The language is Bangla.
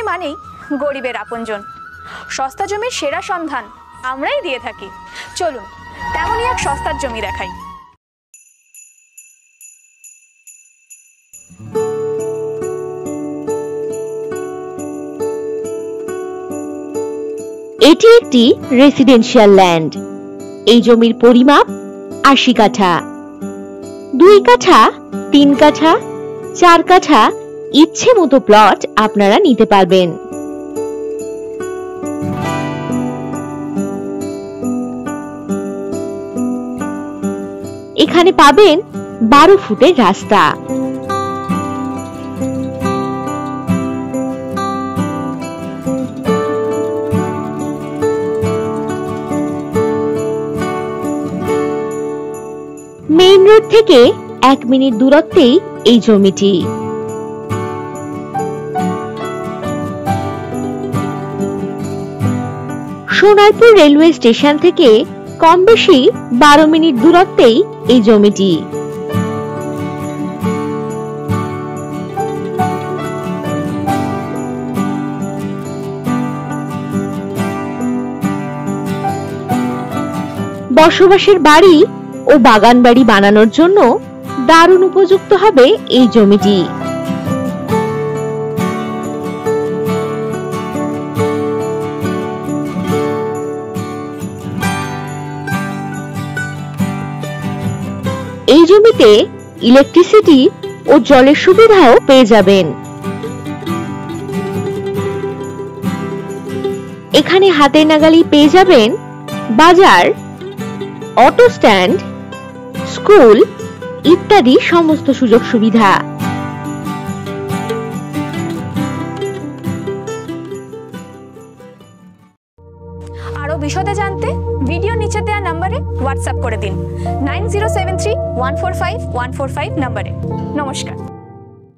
মানেই গরিবের আপনজন। সস্তা জমির সেরা সন্ধান আমরাই দিয়ে থাকি। চলুন তেমনই এক সস্তার জমি দেখাই। এটি একটি রেসিডেন্সিয়াল ল্যান্ড। এই জমির পরিমাপ ৮০ কাঠা। ২ কাঠা, ৩ কাঠা, ৪ কাঠা ইচ্ছে মতো প্লট আপনারা নিতে পারবেন। এখানে পাবেন ১২ ফুটের রাস্তা। মেইন রোড থেকে ১ মিনিট দূরত্বেই এই জমিটি। সোনারপুর রেলওয়ে স্টেশন থেকে কম বেশি ১২ মিনিট দূরত্বেই এই জমিটি। বসবাসের বাড়ি ও বাগান বাড়ি বানানোর জন্য দারুণ উপযুক্ত হবে এই জমিটি। এই জমিতে ইলেকট্রিসিটি ও জলের সুবিধাও পেয়ে যাবেন। এখানে হাতের নাগালেই পেয়ে যাবেন বাজার, অটো স্ট্যান্ড, স্কুল ইত্যাদি সমস্ত সুযোগ সুবিধা। আরো বিশদে জানতে ভিডিও নিচে দেওয়া নম্বরে হোয়াটসঅ্যাপ করে দিন 9073145145 নম্বরে। নমস্কার।